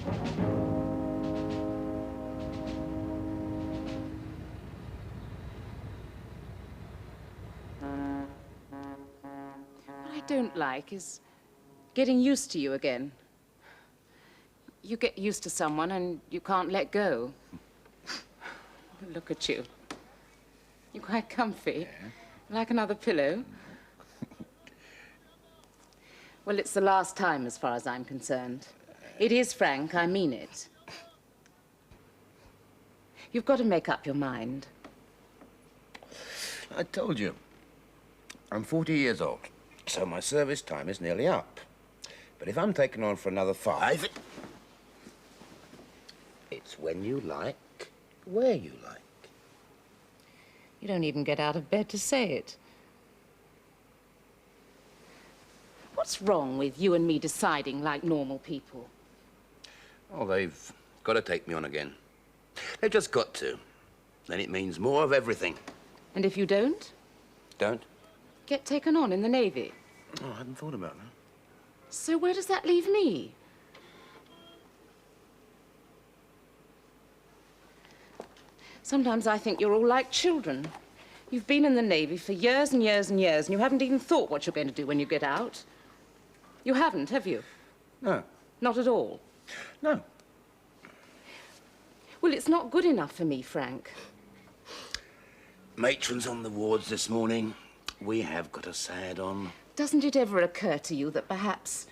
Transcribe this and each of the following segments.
What I don't like is getting used to you again. You get used to someone and you can't let go. Look at you. You're quite comfy. Yeah. Like another pillow. Well, it's the last time as far as I'm concerned. It is, Frank, I mean it. You've got to make up your mind. I told you. I'm 40 years old, so my service time is nearly up. But if I'm taken on for another 5... It's when you like, where you like. You don't even get out of bed to say it. What's wrong with you and me deciding like normal people? Oh, they've got to take me on again. They've just got to. Then it means more of everything. And if you don't? Don't? Get taken on in the Navy. Oh, I hadn't thought about that. So where does that leave me? Sometimes I think you're all like children. You've been in the Navy for years and years and years, and you haven't even thought what you're going to do when you get out. You haven't, have you? No. Not at all? No. Well, it's not good enough for me, Frank. Matron's on the wards this morning. We have got a sad on. Doesn't it ever occur to you that perhaps,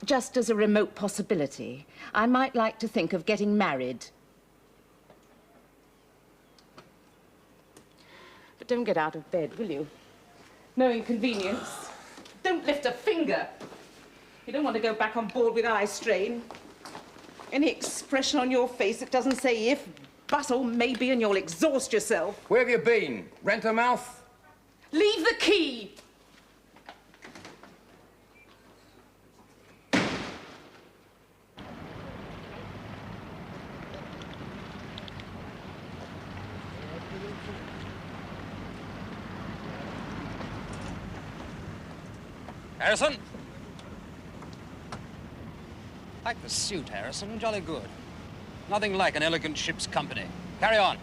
just as a remote possibility, I might like to think of getting married? But don't get out of bed, will you? No inconvenience. Don't lift a finger. You don't want to go back on board with eye strain. Any expression on your face that doesn't say if, but, or maybe, and you'll exhaust yourself. Where have you been? Rent a mouth? Leave the key! Harrison? Like the suit, Harrison. Jolly good. Nothing like an elegant ship's company. Carry on.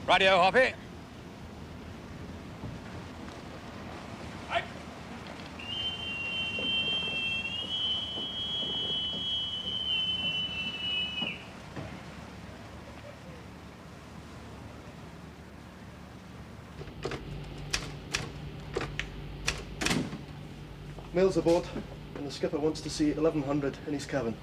Radio, Hoppy. Right. Mail's aboard, and the skipper wants to see 1100 in his cabin.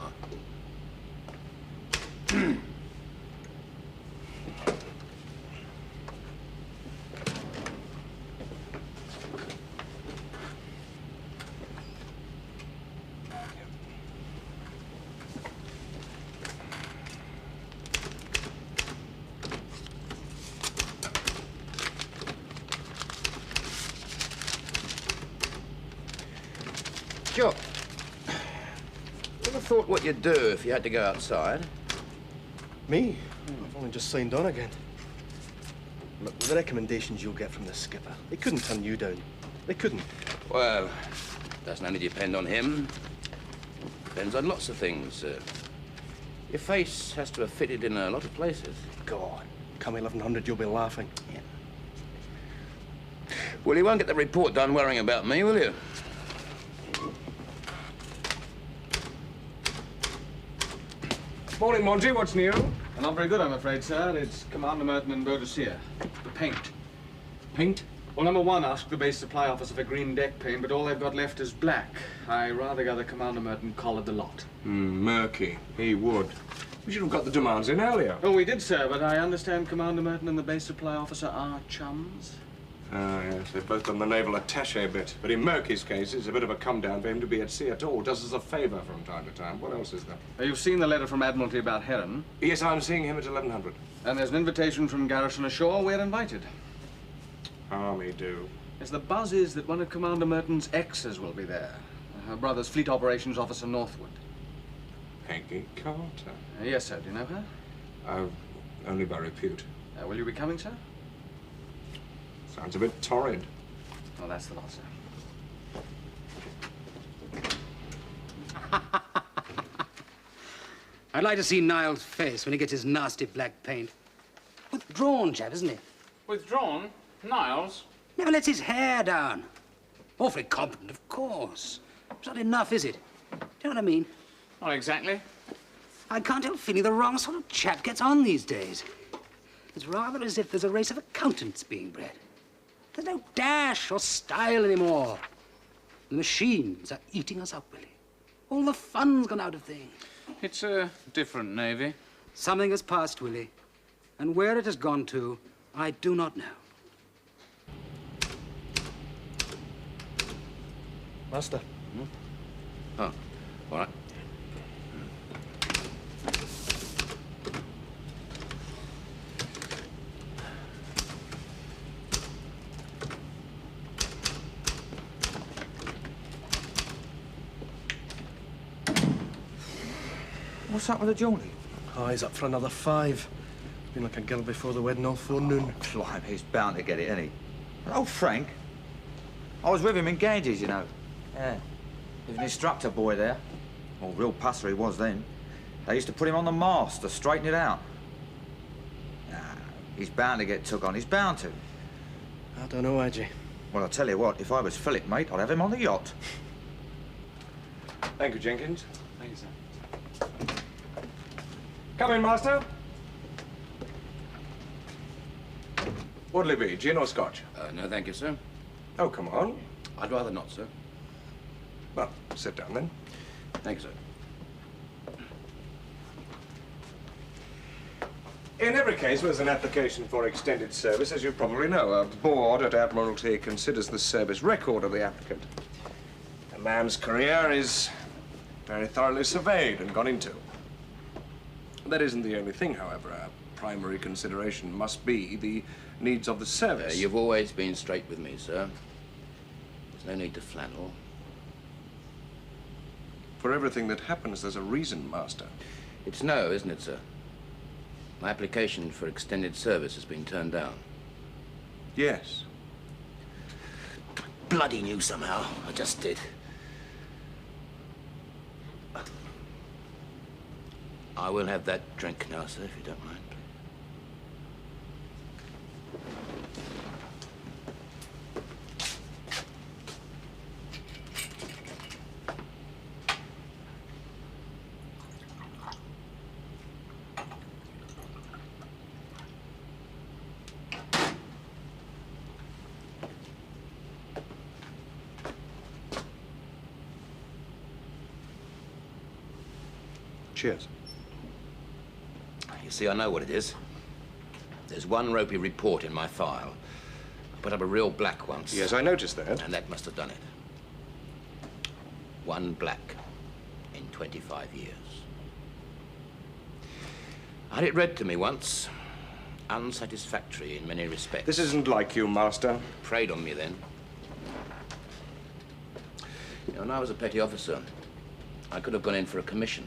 Jock, ever thought what you'd do if you had to go outside? Me? I've only just signed on again. Look, the recommendations you'll get from the skipper, they couldn't turn you down. They couldn't. Well, doesn't only depend on him. Depends on lots of things. Your face has to have fitted in a lot of places. Go on. Come 1100, you'll be laughing. Yeah. Well, you won't get the report done worrying about me, will you? Morning, Monty. What's new? Not very good, I'm afraid, sir. It's Commander Merton and Boadicea. The paint. Paint? Well, number one asked the base supply officer for green deck paint, but all they've got left is black. I rather gather Commander Merton collared the lot. Murky. He would. We should have got the demands in earlier. Oh, we did, sir, but I understand Commander Merton and the base supply officer are chums. Ah, yes, they've both done the naval attaché bit. But in Murky's case, it's a bit of a come-down for him to be at sea at all. Does us a favour from time to time. What else is there? You've seen the letter from Admiralty about Heron. Yes, I'm seeing him at 1100. And there's an invitation from Garrison ashore. We're invited. Army do. Yes, the buzz is that one of Commander Merton's exes will be there. Her brother's Fleet Operations Officer Northwood. Peggy Carter. Yes, sir. Do you know her? Only by repute. Will you be coming, sir? Sounds a bit torrid. Well, that's the lot, sir. I'd like to see Niall's face when he gets his nasty black paint. Withdrawn, chap, isn't he? Withdrawn? Niles? Never lets his hair down. Awfully competent, of course. It's not enough, is it? Do you know what I mean? Not exactly. I can't help feeling the wrong sort of chap gets on these days. It's rather as if there's a race of accountants being bred. There's no dash or style anymore. The machines are eating us up, Willie. All the fun's gone out of things. It's a different Navy. Something has passed, Willie. And where it has gone to, I do not know. Master. Oh, all right. What's up with the Geordie? Oh, he's up for another 5. Been like a girl before the wedding all forenoon. Blimey, he's bound to get it, isn't he? Oh, Frank. I was with him in Ganges, you know. Yeah. There's an instructor boy there. Well, real pusser he was then. They used to put him on the mast to straighten it out. Nah, he's bound to get took on. He's bound to. I don't know, Adgy. Well, I'll tell you what, if I was Philip, mate, I'd have him on the yacht. Thank you, Jenkins. Thank you, sir. Come in, Master. What'll it be, gin or scotch? No, thank you, sir. Oh, come on. I'd rather not, sir. Well, sit down then. Thank you, sir. In every case, there's an application for extended service, as you probably know. A board at Admiralty considers the service record of the applicant. A man's career is very thoroughly surveyed and gone into. That isn't the only thing, however. Our primary consideration must be the needs of the service. You've always been straight with me, sir. There's no need to flannel. For everything that happens, there's a reason, Master. It's no, isn't it, sir? My application for extended service has been turned down. Yes. Bloody knew somehow. I just did. I will have that drink now, sir, if you don't mind. Cheers. You see, I know what it is. There's one ropey report in my file. I put up a real black once. Yes, I noticed that. And that must have done it. One black in 25 years. I had it read to me once. Unsatisfactory in many respects. This isn't like you, Master. Preyed on me then. You know, when I was a petty officer, I could have gone in for a commission.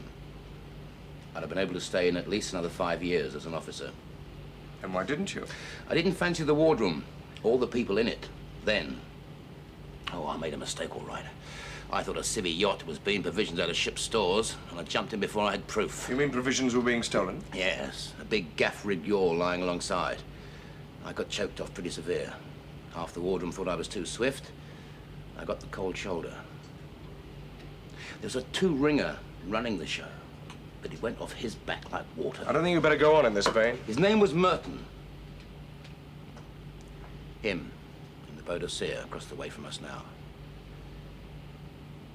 I'd have been able to stay in at least another 5 years as an officer. And why didn't you? I didn't fancy the wardroom, all the people in it, then. Oh, I made a mistake, all right. I thought a civvy yacht was being provisioned out of ship's stores, and I jumped in before I had proof. You mean provisions were being stolen? Yes, a big gaff-rigged yawl lying alongside. I got choked off pretty severe. Half the wardroom thought I was too swift. I got the cold shoulder. There was a 2-ringer running the show, but it went off his back like water. I don't think you better go on in this vein. His name was Merton. Him, in the boat of Seer, across the way from us now.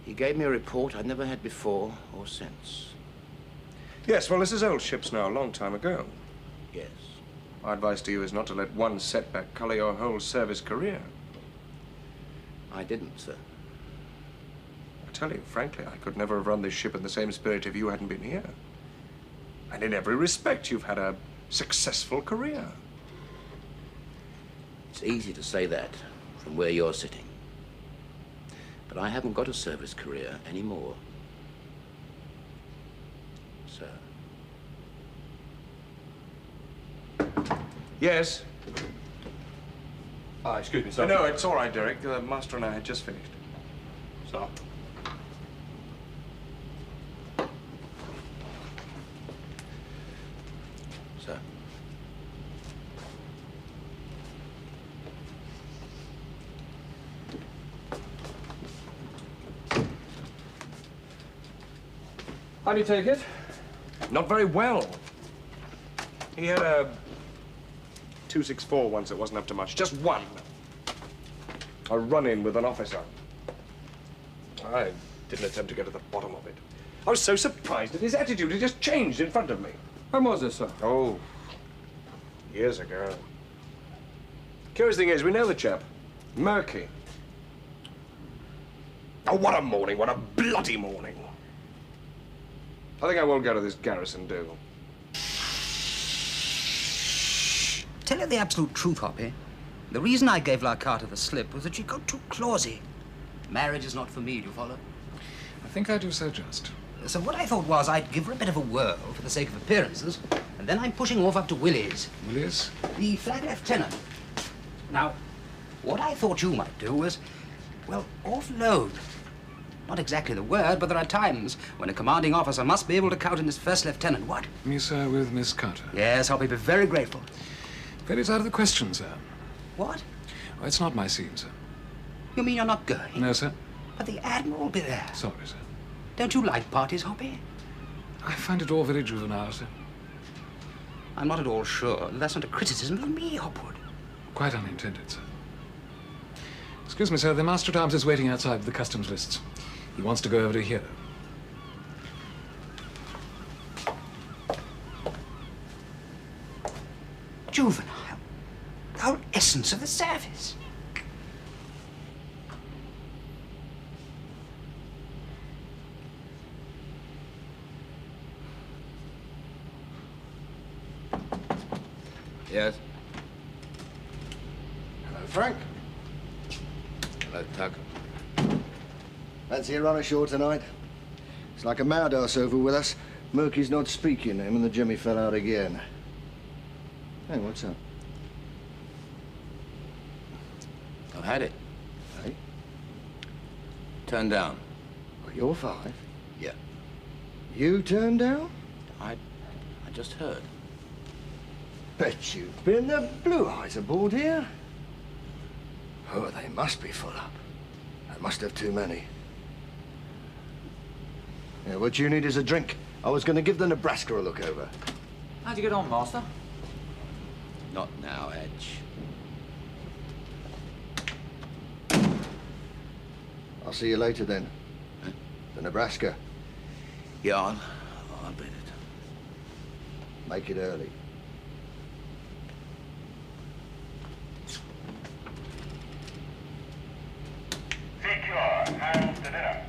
He gave me a report I'd never had before or since. Yes, well, this is old ships now, a long time ago. Yes. My advice to you is not to let one setback color your whole service career. I didn't, sir. I tell you, frankly, I could never have run this ship in the same spirit if you hadn't been here. And in every respect, you've had a successful career. It's easy to say that from where you're sitting. But I haven't got a service career anymore, sir. Yes? Excuse me, sir. No, it's all right, Derek. The master and I had just finished. So? sir. How do you take it? Not very well. He had a 264 once. It wasn't up to much. Just one. A run-in with an officer. I didn't attempt to get to the bottom of it. I was so surprised at his attitude. He just changed in front of me. When was this, sir? Oh, years ago. Curious thing is, we know the chap. Murky. Oh, what a morning. What a bloody morning. I think I won't go to this garrison do. Tell you the absolute truth, Hoppy. The reason I gave La Carta the slip was that she got too clausy. Marriage is not for me, do you follow? I think I do so just. So what I thought was I'd give her a bit of a whirl for the sake of appearances, and then I'm pushing off up to Willie's. Willius? The flag lieutenant. Now, what I thought you might do was, well, offload. Not exactly the word, but there are times when a commanding officer must be able to count in his first lieutenant. What? Me, sir, with Miss Carter. Yes, I'll be very grateful. But it's out of the question, sir. What? Well, it's not my scene, sir. You mean you're not going? No, sir. But the Admiral will be there. Sorry, sir. Don't you like parties, Hoppy? I find it all very juvenile, sir. I'm not at all sure that's not a criticism of me, Hopwood. Quite unintended, sir. Excuse me, sir. The Master at Arms is waiting outside with the customs lists. He wants to go over to here. Juvenile. The whole essence of the service. Yes? Hello, Frank. Hello, Tuck. Fancy a run ashore tonight? It's like a mad ass over with us. Murky's not speaking him and the jimmy fell out again. Hey, what's up? I've had it. Hey? Turned down. Well, you're 5. Yeah. You turned down? I just heard. Bet you've been the Blue Eyes aboard here. Oh, they must be full up. They must have too many. Yeah, what you need is a drink. I was going to give the Nebraska a look over. How'd you get on, Master? Not now, Edge. I'll see you later then. Huh? The Nebraska. Yeah, I'll bet it. Make it early. Secure. Hands to dinner.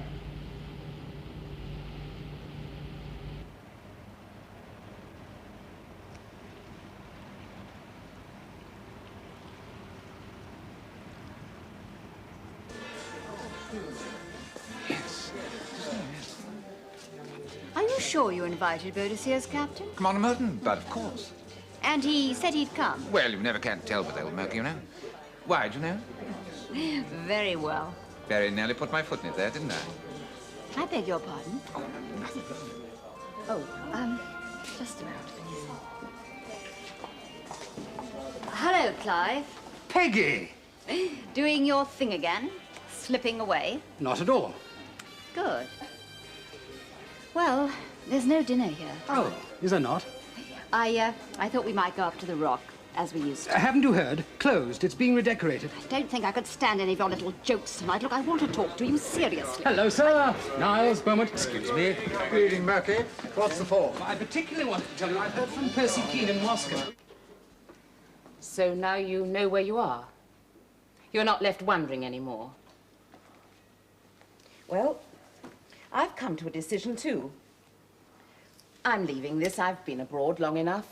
Are you sure you invited Boadicea, Captain? Commander Merton, but of course. And he said he'd come? Well, you never can tell with old Merky, you know. Why, do you know? Very well. Very nearly put my foot in it there, didn't I? I beg your pardon. Oh, nothing. Oh, just a minute, please. Hello, Clive. Peggy! Doing your thing again? Slipping away? Not at all. Good. Well, there's no dinner here. Oh, is there not? I thought we might go up to the Rock, as we used to. Haven't you heard? Closed. It's being redecorated. I don't think I could stand any of your little jokes tonight. Look, I want to talk to you seriously. Hello, sir. Niles, Beaumont. Excuse me. Good evening, Merky. What's the for? I particularly wanted to tell you I've heard from Percy Keene in Moscow. So now you know where you are. You're not left wondering anymore. Well, I've come to a decision too. I'm leaving this. I've been abroad long enough.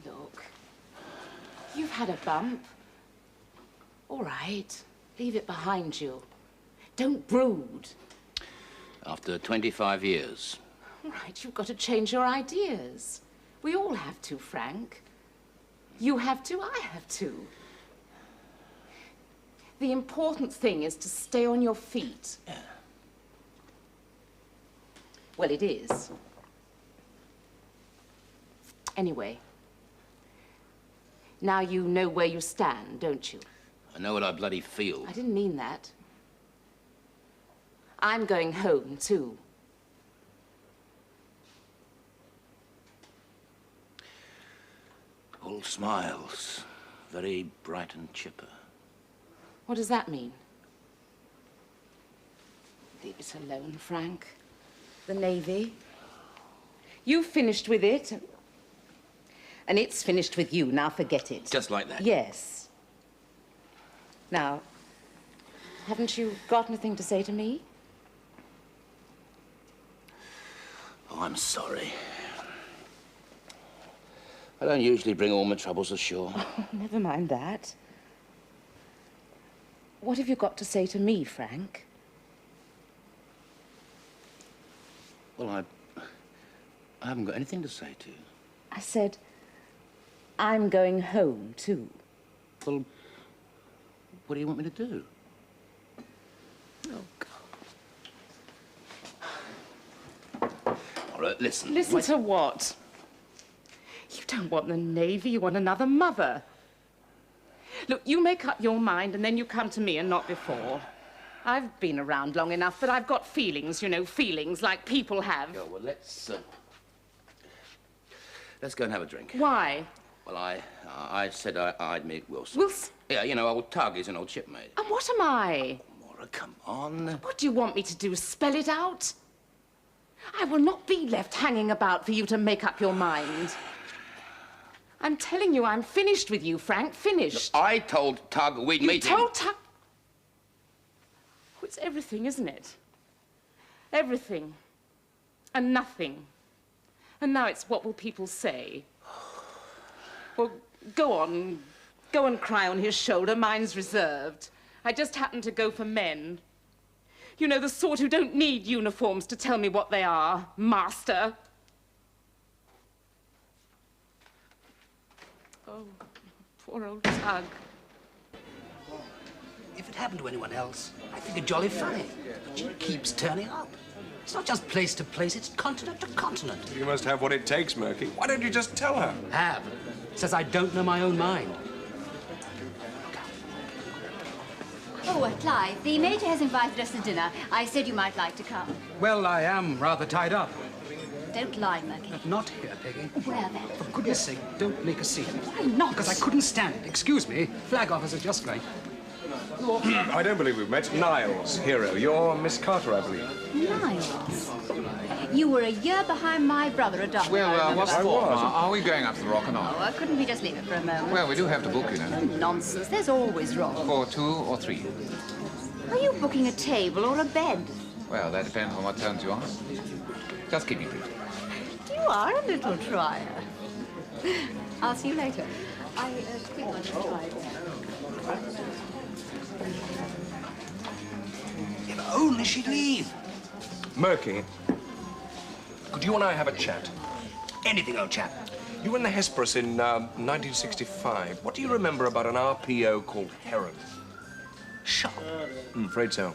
Look, you've had a bump. All right, leave it behind you. Don't brood. After 25 years. All right, you've got to change your ideas. We all have to, Frank. You have to, I have to. The important thing is to stay on your feet. Yeah. Well, it is. Anyway, now you know where you stand, don't you? I know what I bloody feel. I didn't mean that. I'm going home, too. All smiles. Very bright and chipper. What does that mean? Leave it alone, Frank. The Navy. You finished with it. And it's finished with you. Now forget it. Just like that? Yes. Now, haven't you got anything to say to me? Oh, I'm sorry. I don't usually bring all my troubles ashore. Oh, never mind that. What have you got to say to me, Frank? Well, I haven't got anything to say to you. I said, I'm going home, too. Well, what do you want me to do? Oh, God. All right, listen. Listen to what? You don't want the Navy, you want another mother. Look, you make up your mind and then you come to me and not before. I've been around long enough that I've got feelings, you know, feelings like people have. Yeah, well, let's go and have a drink. Why? Well, I said I'd meet Wilson. Wilson? Yeah, you know, old Tug is an old shipmate. And what am I? Maura, come on. What do you want me to do, spell it out? I will not be left hanging about for you to make up your mind. I'm telling you, I'm finished with you, Frank, finished. Look, I told Tug we'd meet him. You told Tug? Oh, it's everything, isn't it? Everything. And nothing. And now it's what will people say? Well, go on. Go and cry on his shoulder. Mine's reserved. I just happen to go for men. You know, the sort who don't need uniforms to tell me what they are, master. Oh, poor old Tug. If it happened to anyone else, I think it jolly funny. But she keeps turning up. It's not just place to place, it's continent to continent. You must have what it takes, Murky. Why don't you just tell her? Have. Says I don't know my own mind. Oh, Clive, the Major has invited us to dinner. I said you might like to come. Well, I am rather tied up. Don't lie, Murky. Not here, Peggy. Where then? For goodness sake, don't make a scene. Why not? Because I couldn't stand it. Excuse me. Flag officer just right. I don't believe we've met. Niles, hero. You're Miss Carter, I believe. Niles. You were a year behind my brother, a doctor. Well, what's for? Are we going up to the Rock or not? Oh, couldn't we just leave it for a moment? Well, we do have to book, you know. Oh, nonsense. There's always wrong. For 2 or 3. Are you booking a table or a bed? Well, that depends on what turns you on. Just keep me brief. You are a little trier. I'll see you later. I think I should try it. If only she'd leave. Murky, could you and I have a chat? Anything, old chap. You were in the Hesperus in 1965. What do you remember about an RPO called Heron? Shop. Afraid so.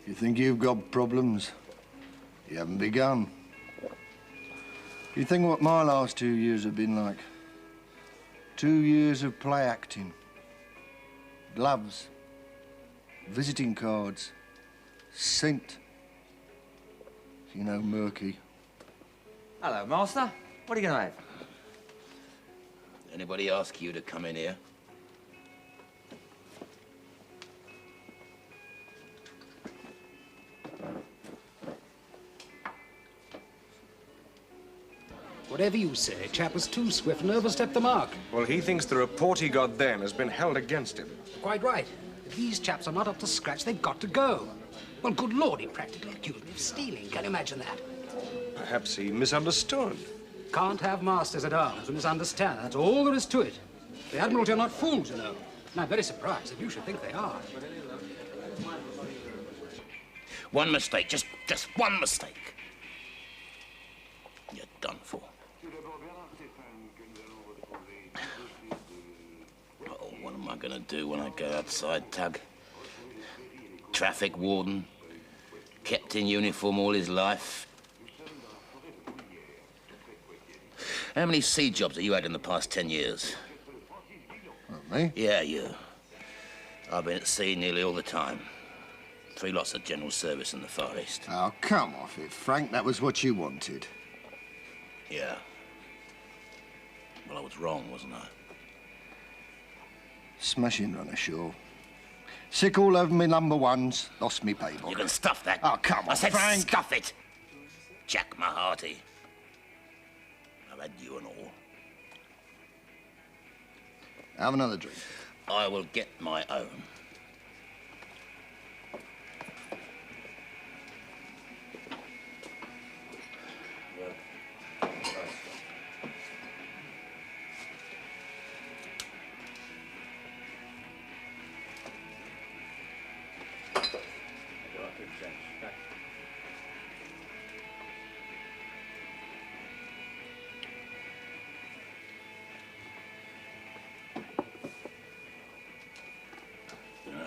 You think you've got problems? You haven't begun. You think what my last 2 years have been like? 2 years of play acting. Gloves. Visiting cards. Scent. You know, Murky. Hello, Master. What are you going to have? Anybody ask you to come in here? Whatever you say, chap was too swift and overstepped the mark. Well, he thinks the report he got then has been held against him. Quite right. If these chaps are not up to scratch, they've got to go. Well, good Lord, he practically accused me of stealing. Can you imagine that? Perhaps he misunderstood. Can't have masters at arms who misunderstand. That's all there is to it. The Admiralty are not fools, you know. And I'm very surprised that you should think they are. One mistake, just one mistake. You're done for. Oh, what am I gonna do when I go outside, Tug? Traffic warden, kept in uniform all his life. How many sea jobs have you had in the past 10 years? Me? Yeah, you. I've been at sea nearly all the time. 3 lots of general service in the Far East. Oh, come off it, Frank. That was what you wanted. Yeah. Well, I was wrong, wasn't I? Smashing run ashore. Sick all over me number ones. Lost me paybook. You can stuff that. Oh, come on, I said Frank. stuff it. Jack Maharty. I've had you and all. Have another drink. I will get my own.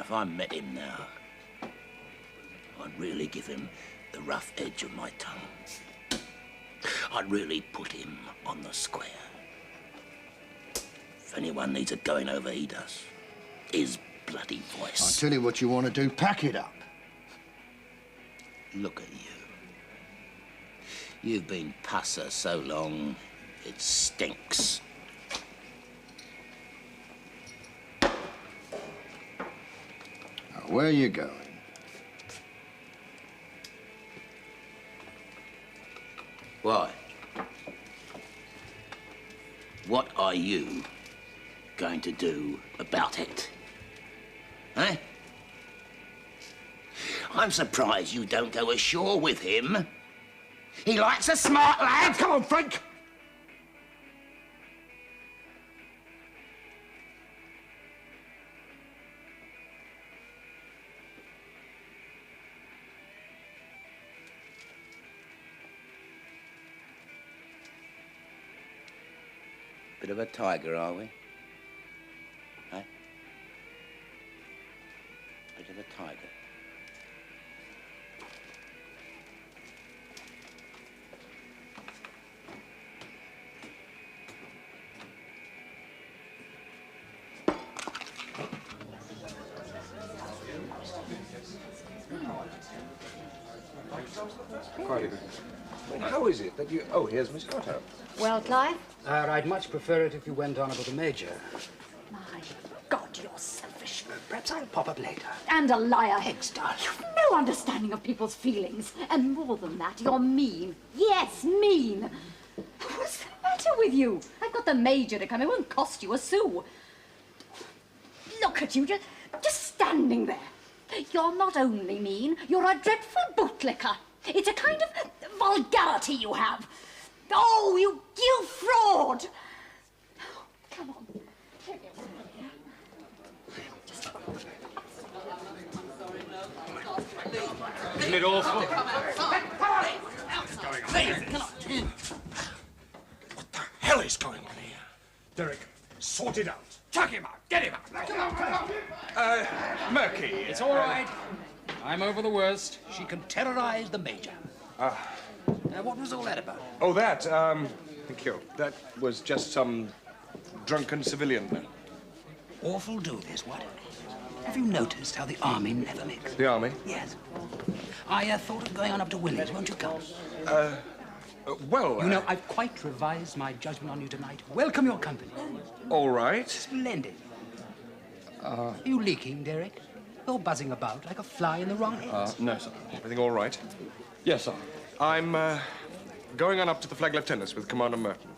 If I met him now, I'd really give him the rough edge of my tongue. I'd really put him on the square. If anyone needs a going over, he does. His bloody voice. I'll tell you what you want to do. Pack it up. Look at you. You've been pusser so long, it stinks. Where are you going? Why? What are you going to do about it? Eh? I'm surprised you don't go ashore with him. He likes a smart lad. Come on, Frank. Bit of a tiger, are we? Eh? Bit of a tiger. Quite a good. Well, how is it that you... Oh, here's Miss Otto. Well, Clive? I'd much prefer it if you went on about the Major. My God, you're selfish. Perhaps I'll pop up later. And a liar. Thanks, darling. You've no understanding of people's feelings. And more than that, you're mean. Yes, mean. What's the matter with you? I've got the Major to come. It won't cost you a sou. Look at you, just standing there. You're not only mean, you're a dreadful bootlicker. It's a kind of vulgarity you have. Oh, you fraud! Oh, come on. Isn't it awful? What the hell is going on here? Derek, sort it out. Chuck him out. Get him out. Murky. It's all right. I'm over the worst. She can terrorize the Major. What was all that about? Oh, that, thank you. That was just some drunken civilian. Awful do this, what? Have you noticed how the Army never mix? The Army? Yes. I thought of going on up to Willie's. Won't you come? Well... You know, I've quite revised my judgment on you tonight. Welcome your company. All right. Splendid. Are you leaking, Derek? You're buzzing about like a fly in the wrong eggs. No, sir. Everything all right? Yes, sir. I'm, going on up to the Flag Lieutenant's with Commander Merton.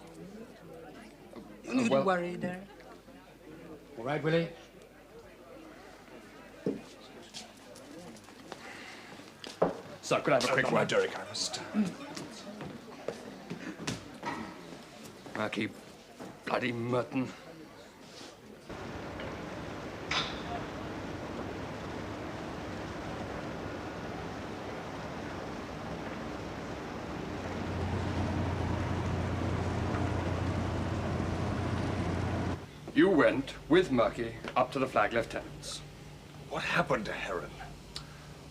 You needn't worry, Derek. All right, Willie? So, could I have a quick word, Derek? I must... Marquis bloody Merton. You went, with Murky, up to the Flag Lieutenant's. What happened to Heron?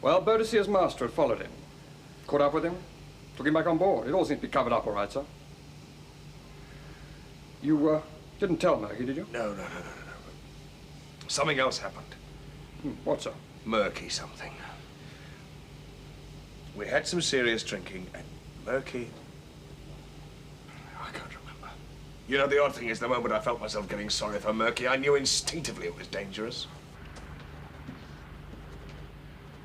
Well, Boadicea's master had followed him. Caught up with him, took him back on board. It all seems to be covered up all right, sir. You, didn't tell Murky, did you? No. Something else happened. What, sir? Murky something. We had some serious drinking, and Murky... I can't remember. You know, the odd thing is, the moment I felt myself getting sorry for Murky, I knew instinctively it was dangerous.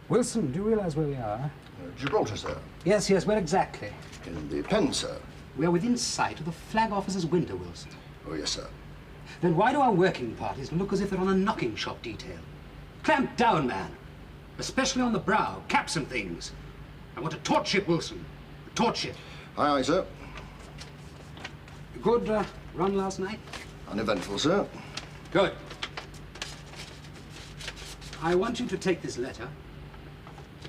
Wilson, do you realize where we are? Gibraltar, sir. Yes, where exactly? In the pen, sir. We are within sight of the flag officer's window, Wilson. Oh, yes, sir. Then why do our working parties look as if they're on a knocking shop detail? Clamp down, man. Especially on the brow, caps and things. I want a torch ship, Wilson. A torch ship. Aye, sir. Good run last night? Uneventful, sir. Good. I want you to take this letter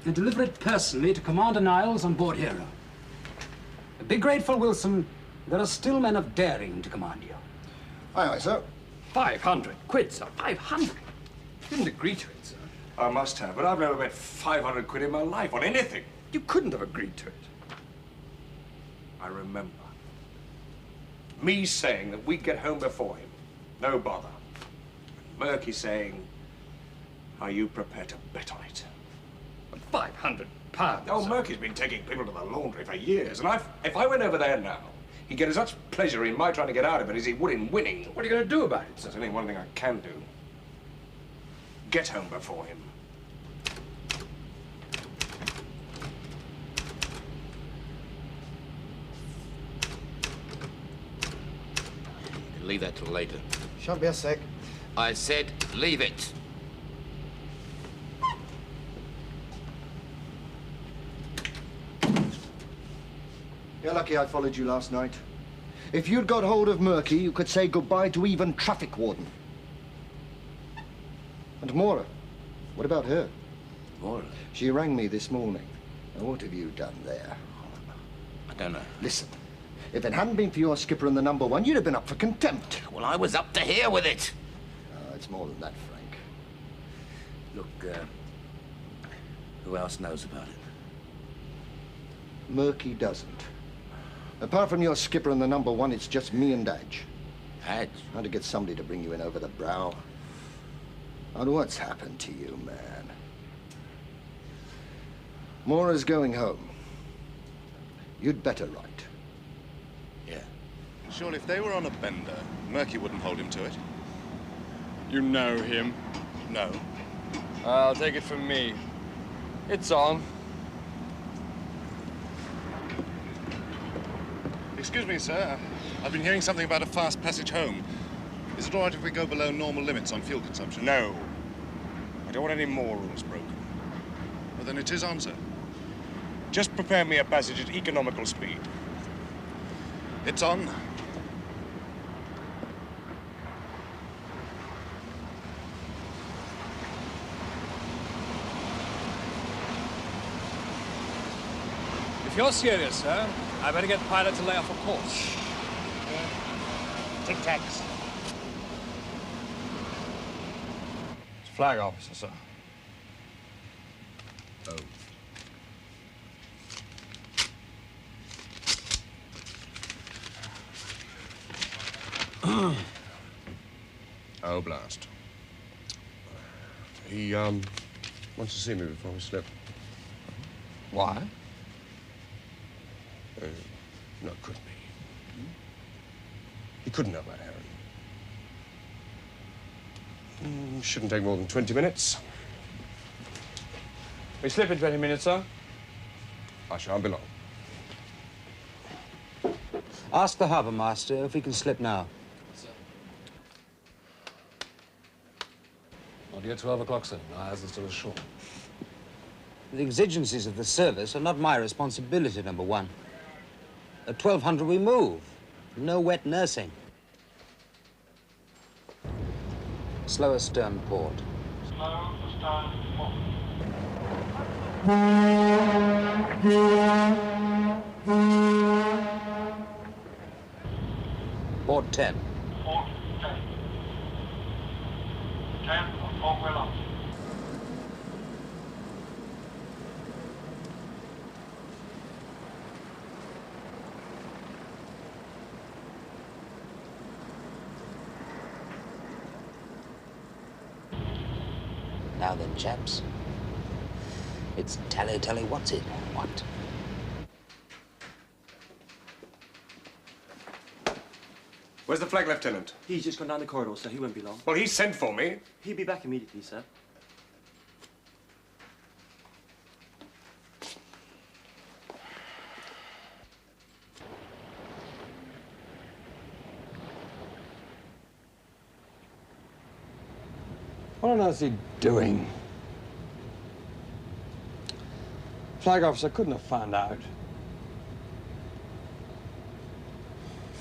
and deliver it personally to Commander Niles on board Hero. Be grateful, Wilson. There are still men of daring to command you. Aye, sir. 500 quid, sir. 500. Didn't agree to it, sir. I must have, but I've never bet 500 quid in my life on anything. You couldn't have agreed to it. I remember me saying that we'd get home before him. No bother. And Murky saying, are you prepared to bet on it? £500. Oh, Murky's been taking people to the laundry for years, and if I went over there now, he'd get as much pleasure in my trying to get out of it as he would in winning. What are you going to do about it, sir? There's only one thing I can do. Get home before him. Leave that till later. Shan't be a sec. I said leave it. You're lucky I followed you last night. If you'd got hold of Murky, you could say goodbye to even traffic warden. And Mora, what about her? Mora? She rang me this morning. Now, what have you done there? I don't know. Listen, if it hadn't been for your skipper and the number one, you'd have been up for contempt. Well, I was up to here with it. It's more than that, Frank. Look, who else knows about it? Murky doesn't. Apart from your skipper and the number one, it's just me and Dadge. Dadge? How to get somebody to bring you in over the brow. And what's happened to you, man? Mora's going home. You'd better write. Yeah. Surely if they were on a bender, Murky wouldn't hold him to it. You know him? No. I'll take it from me. It's on. Excuse me, sir. I've been hearing something about a fast passage home. Is it all right if we go below normal limits on fuel consumption? No. I don't want any more rules broken. Well, then it is on, sir. Just prepare me a passage at economical speed. It's on. If you're serious, sir, I better get pilot to lay off a course. Tic-tacs. It's flag officer, sir. Oh. Oh, blast. He, wants to see me before we slip. Why? No, it couldn't be. He couldn't know about Harry. Shouldn't take more than 20 minutes. We slip in 20 minutes, sir. I shan't be long. Ask the harbour master if we can slip now. Not yet 12 o'clock, sir. My eyes are still ashore. The exigencies of the service are not my responsibility, number one. At 1200 we move. No wet nursing. Slower stern port. Slow stern port. Port 10. Port 10. 10 port well up. Now then, chaps. It's tally what's it? What? Where's the flag lieutenant? He's just gone down the corridor, sir. He won't be long. Well, he sent for me. He'll be back immediately, sir. What on earth is he doing? Flag officer couldn't have found out.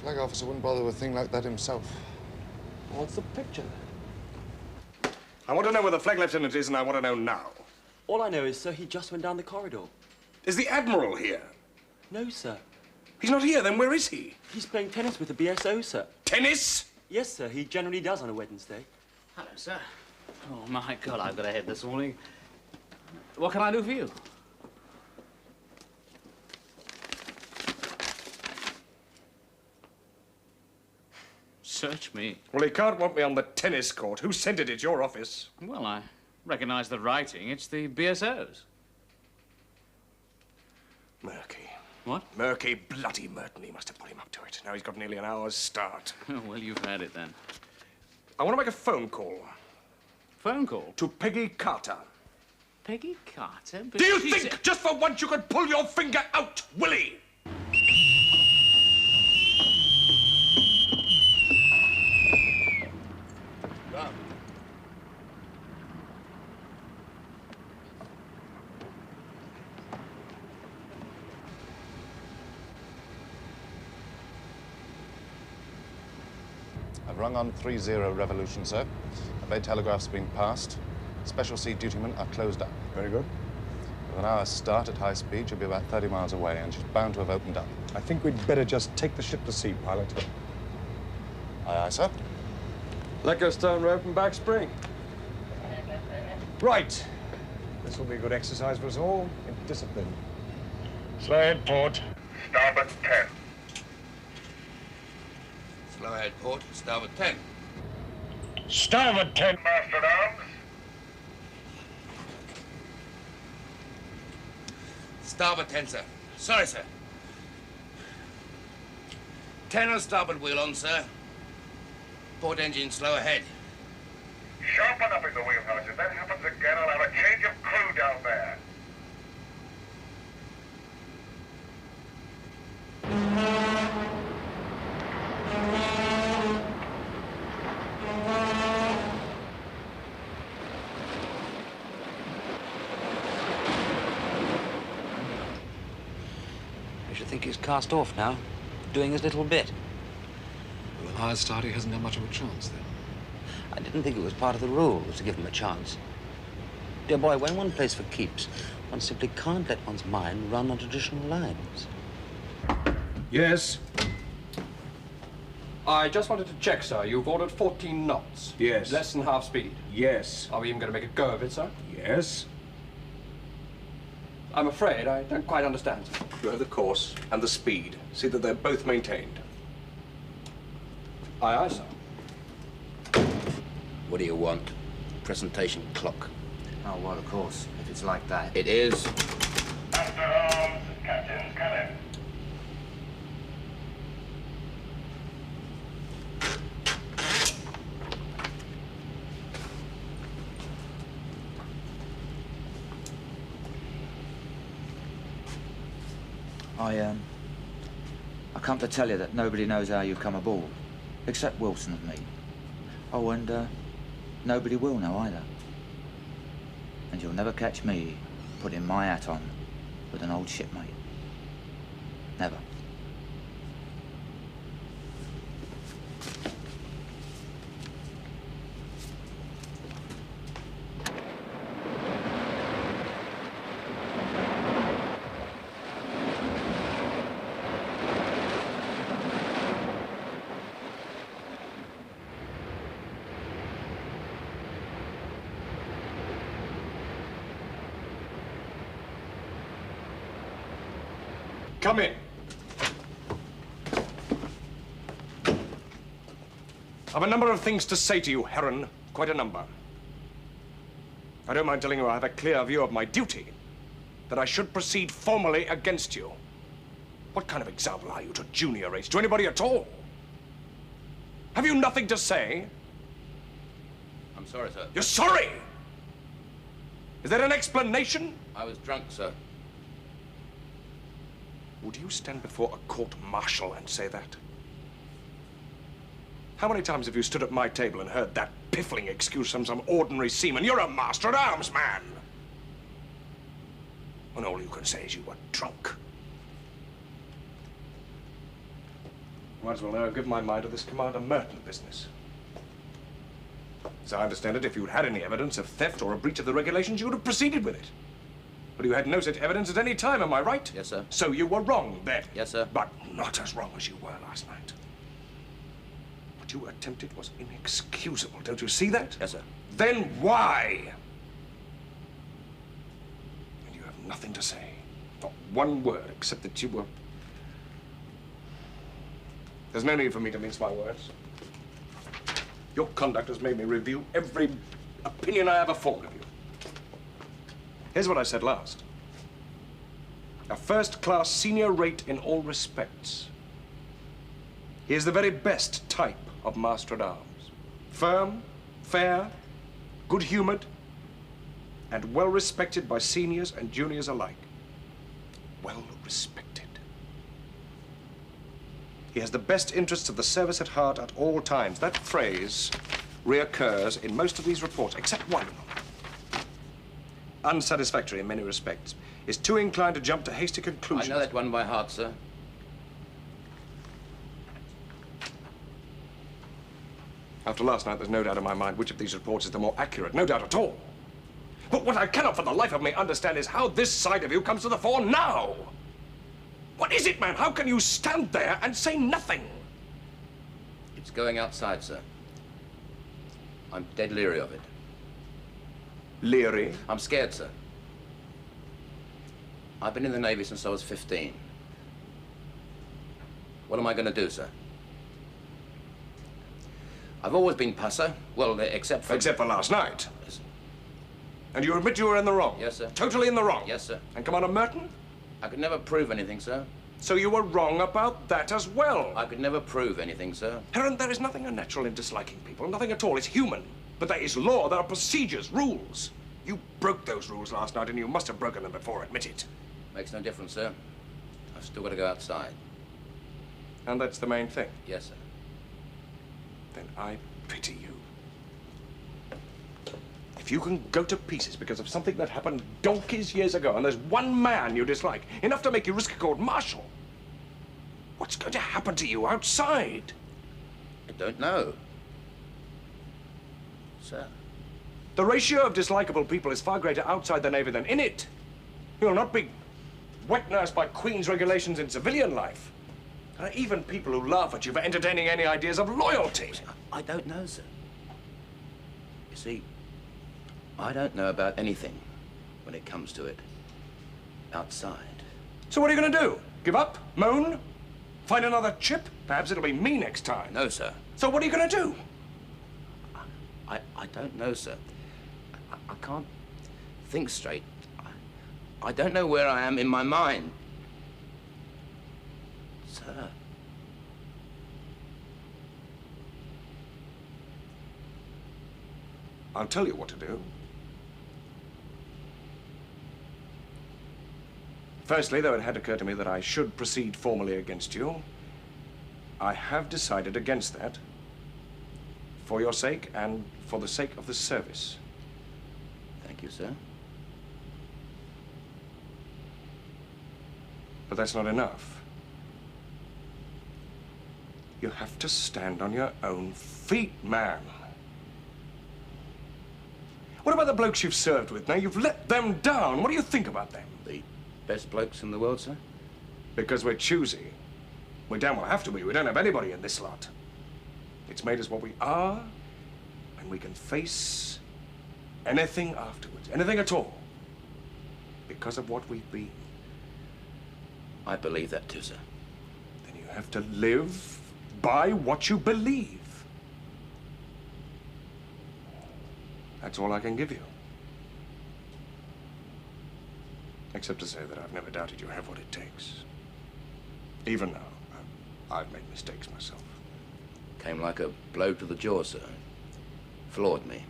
Flag officer wouldn't bother with a thing like that himself. What's the picture? I want to know where the flag lieutenant is, and I want to know now. All I know is, sir, he just went down the corridor. Is the Admiral here? No, sir. He's not here, then where is he? He's playing tennis with the BSO, sir. Tennis? Yes, sir. He generally does on a Wednesday. Hello, sir. Oh, my God, I've got a head this morning. What can I do for you? Search me. Well, he can't want me on the tennis court. Who sent it? It's your office. Well, I recognize the writing. It's the BSO's. Murky. What? Murky, bloody Merton. He must have put him up to it. Now he's got nearly an hour's start. Oh, well, you've had it then. I want to make a phone call. Phone call? To Peggy Carter. Peggy Carter? But Do you she's think just for once you could pull your finger out, Willie? I've rung on 30 Revolution, sir. A bay telegraph's been passed. Special sea dutymen are closed up. Very good. With an hour's start at high speed, you'll be about 30 miles away, and she's bound to have opened up. I think we'd better just take the ship to sea, pilot. Aye, aye, sir. Let go stern rope and back spring. Right. This will be a good exercise for us all in discipline. Slow ahead port. Starboard 10. Slow ahead port, starboard 10. Starboard 10, master at arms. Starboard 10, sir. Sorry, sir. 10 on starboard wheel on, sir. Port engine slow ahead. Sharpen up in the wheelhouse. If that happens again, I'll have a change of crew down there. I should think he's cast off now, doing his little bit. With a hard start, he hasn't got much of a chance, then. I didn't think it was part of the rules to give him a chance. Dear boy, when one plays for keeps, one simply can't let one's mind run on traditional lines. Yes? I just wanted to check, sir. You've ordered 14 knots. Yes. Less than half speed. Yes. Are we even going to make a go of it, sir? Yes. I'm afraid I don't quite understand, sir. You have the course and the speed. See that they're both maintained. Aye, aye, sir. What do you want? Presentation clock. Oh, well, of course, if it's like that. It is. Master at arms, Captain Cannon. I come to tell you that nobody knows how you've come aboard, except Wilson and me. Oh, and nobody will know either. And you'll never catch me putting my hat on with an old shipmate. Never. Come in. I've a number of things to say to you, Heron. Quite a number. I don't mind telling you I have a clear view of my duty, that I should proceed formally against you. What kind of example are you to junior rates, to anybody at all? Have you nothing to say? I'm sorry, sir. You're sorry? Is there an explanation? I was drunk, sir. Would you stand before a court-martial and say that? How many times have you stood at my table and heard that piffling excuse from some ordinary seaman? You're a master-at-arms man! When all you can say is you were drunk. Might as well now give my mind to this Commander Merton business. As I understand it, if you'd had any evidence of theft or a breach of the regulations, you would have proceeded with it. But you had no such evidence at any time, am I right? Yes, sir. So you were wrong then? Yes, sir. But not as wrong as you were last night. What you attempted was inexcusable, don't you see that? Yes, sir. Then why? And you have nothing to say. Not one word, except that you were... There's no need for me to mince my words. Your conduct has made me review every opinion I ever formed of you. Here's what I said last. A first-class senior rate in all respects. He is the very best type of master-at-arms. Firm, fair, good-humored, and well-respected by seniors and juniors alike. Well-respected. He has the best interests of the service at heart at all times. That phrase reoccurs in most of these reports, except one. Unsatisfactory in many respects. Is too inclined to jump to hasty conclusions. I know that one by heart, sir. After last night, there's no doubt in my mind which of these reports is the more accurate. No doubt at all. But what I cannot for the life of me understand is how this side of you comes to the fore now. What is it, man? How can you stand there and say nothing? It's going outside, sir. I'm dead leery of it. Leery? I'm scared, sir. I've been in the Navy since I was 15. What am I going to do, sir? I've always been passer. Well, except for... Except for last night. Yes. And you admit you were in the wrong? Yes, sir. Totally in the wrong? Yes, sir. And Commander Merton? I could never prove anything, sir. So you were wrong about that as well? I could never prove anything, sir. Heron, there is nothing unnatural in disliking people. Nothing at all. It's human. But there is law. There are procedures, rules. You broke those rules last night, and you must have broken them before. Admit it. Makes no difference, sir. I've still got to go outside. And that's the main thing? Yes, sir. Then I pity you. If you can go to pieces because of something that happened donkeys years ago, and there's one man you dislike, enough to make you risk a court-martial, what's going to happen to you outside? I don't know. Sir. The ratio of dislikable people is far greater outside the Navy than in it. You'll not be wet-nursed by Queen's regulations in civilian life. There are even people who laugh at you for entertaining any ideas of loyalty. I don't know, sir. You see, I don't know about anything when it comes to it outside. So what are you going to do? Give up? Moan? Find another chip? Perhaps it'll be me next time. No, sir. So what are you going to do? I don't know, sir. I can't think straight. I don't know where I am in my mind. Sir. I'll tell you what to do. Firstly, though it had occurred to me that I should proceed formally against you, I have decided against that for your sake and for the sake of the service. Thank you, sir. But that's not enough. You have to stand on your own feet, man. What about the blokes you've served with? Now, you've let them down. What do you think about them? The best blokes in the world, sir? Because we're choosy. We damn well have to be. We don't have anybody in this lot. It's made us what we are, and we can face anything afterwards, anything at all, because of what we've been. I believe that too, sir. Then you have to live by what you believe. That's all I can give you. Except to say that I've never doubted you have what it takes. Even now, I've made mistakes myself. Came like a blow to the jaw, sir. Floored me.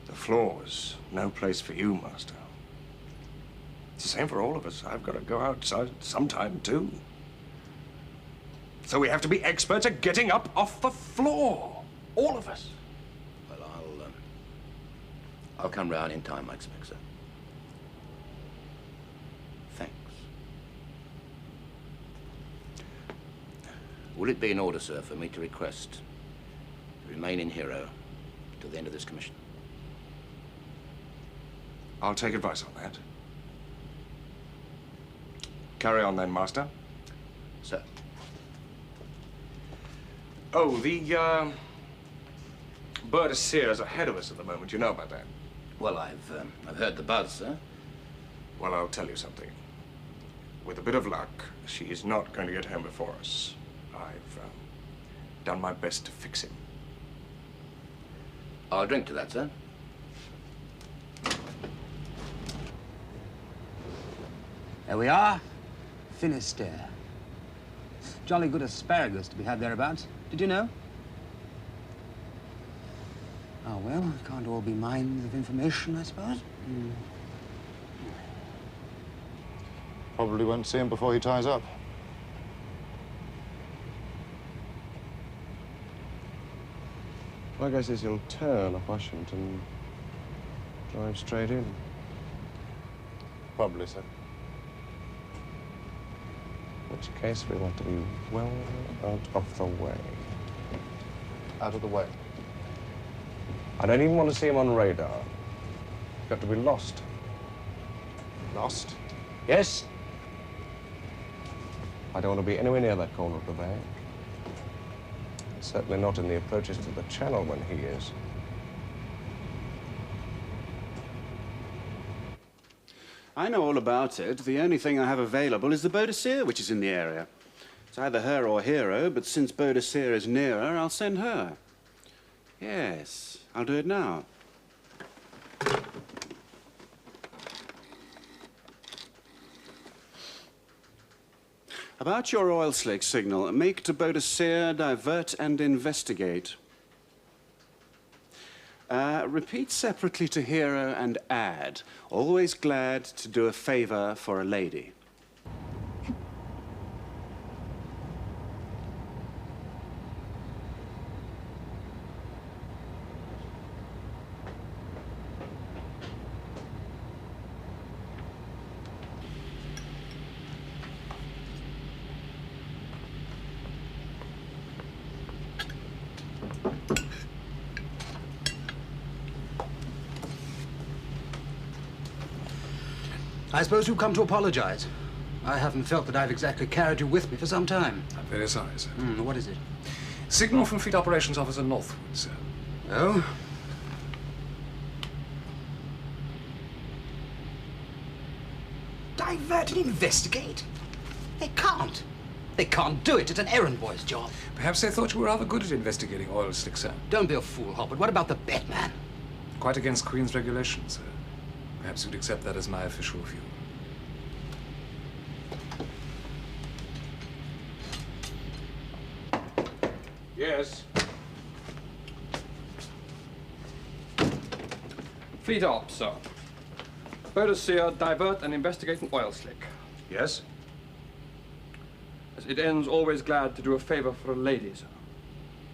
The floor was no place for you, Master. It's the same for all of us. I've got to go outside sometime, too. So we have to be experts at getting up off the floor. All of us. Well, I'll come round in time, I expect, sir. Thanks. Will it be in order, sir, for me to request to remain in Hero till the end of this commission? I'll take advice on that. Carry on then, Master. Sir. Oh, the bird of Sears ahead of us at the moment. You know about that? Well, I've heard the buzz, sir. Well, I'll tell you something. With a bit of luck, she is not going to get home before us. I've done my best to fix him. I'll drink to that, sir. There we are. Finisterre. Jolly good asparagus to be had thereabouts. Did you know? Oh, well, can't all be mines of information, I suppose. Probably won't see him before he ties up. My guess is he'll turn off Washington, drive straight in. Probably, sir. In which case, we want to be well out of the way. Out of the way. I don't even want to see him on radar. Got to be lost. Lost? Yes. I don't want to be anywhere near that corner of the bay. Certainly not in the approaches to the channel when he is. I know all about it. The only thing I have available is the Boadicea, which is in the area. It's either her or Hero, but since Boadicea is nearer, I'll send her. Yes, I'll do it now. About your oil slick signal, make to Boadicea, divert and investigate. Repeat separately to Hero and add. Always glad to do a favor for a lady. I suppose you've come to apologize. I haven't felt that I've exactly carried you with me for some time. I'm very sorry, sir. What is it? Signal from Fleet Operations Officer Northwood, sir. Oh? Divert and investigate? They can't. They can't do it. It's an errand boy's job. Perhaps they thought you were rather good at investigating oil slicks, sir. Don't be a fool, Hobbit. What about the bet man? Quite against Queen's regulations, sir. Perhaps you'd accept that as my official view. Yes. Fleet Ops, sir. Boadicea, divert and investigate an oil slick. Yes? As it ends, always glad to do a favor for a lady, sir.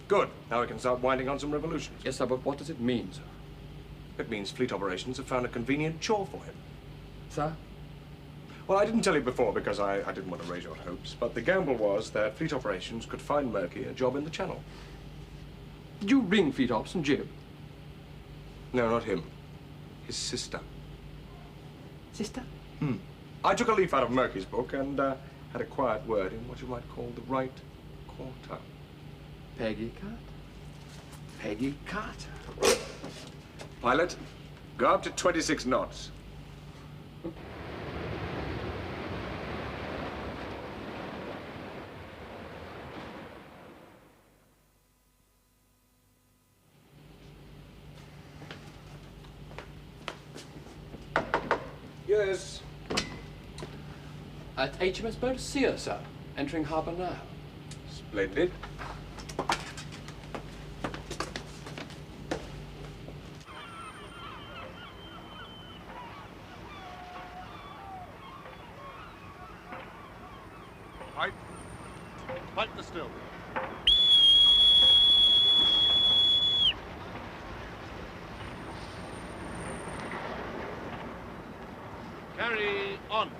Good. Now we can start winding on some revolutions. Yes, sir, but what does it mean, sir? It means Fleet Operations have found a convenient chore for him. Sir? Well, I didn't tell you before because I didn't want to raise your hopes, but the gamble was that Fleet Operations could find Murky a job in the Channel. Did you ring Fleet Ops and jib? No, not him. His sister. Sister? I took a leaf out of Murky's book and had a quiet word in what you might call the right quarter. Peggy Carter? Peggy Carter. Pilot, go up to 26 knots. Yes. At HMS Boadicea, sir. Entering harbour now. Splendid. Pipe. Pipe the still. Carry on.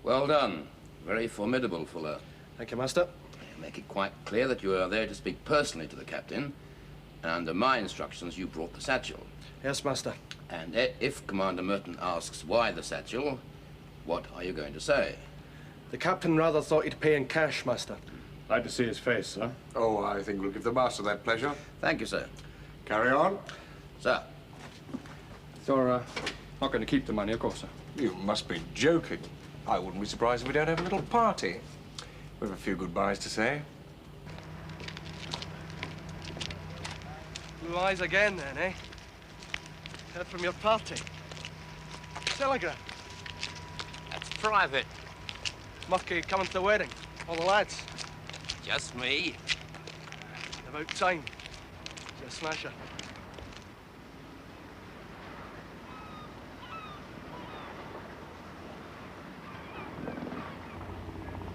Well done. Very formidable, Fuller. Thank you, Master. Make it quite clear that you are there to speak personally to the captain. And under my instructions, you brought the satchel. Yes, Master. And if Commander Merton asks why the satchel, what are you going to say? The captain rather thought he'd pay in cash, Master. Like to see his face, sir. Oh, I think we'll give the master that pleasure. Thank you, sir. Carry on. Sir. You're not going to keep the money, of course, sir. You must be joking. I wouldn't be surprised if we don't have a little party. We have a few goodbyes to say. Blue eyes again, then, eh? Heard from your party. Telegram. That's private. Mucky coming to the wedding. All the lads. Just me. About time. You're a smasher.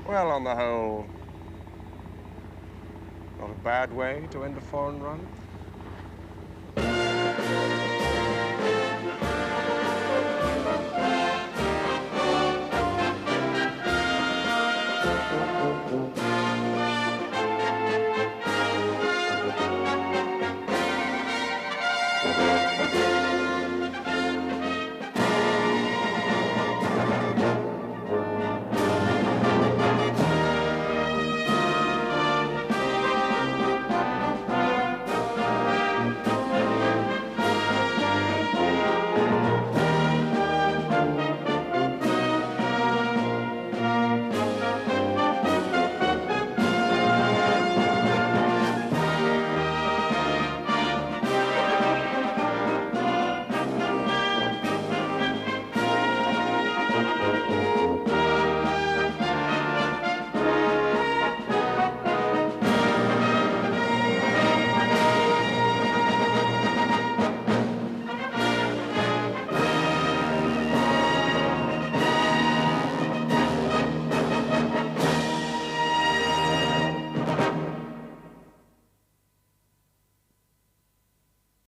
Well, on the whole, not a bad way to end a foreign run.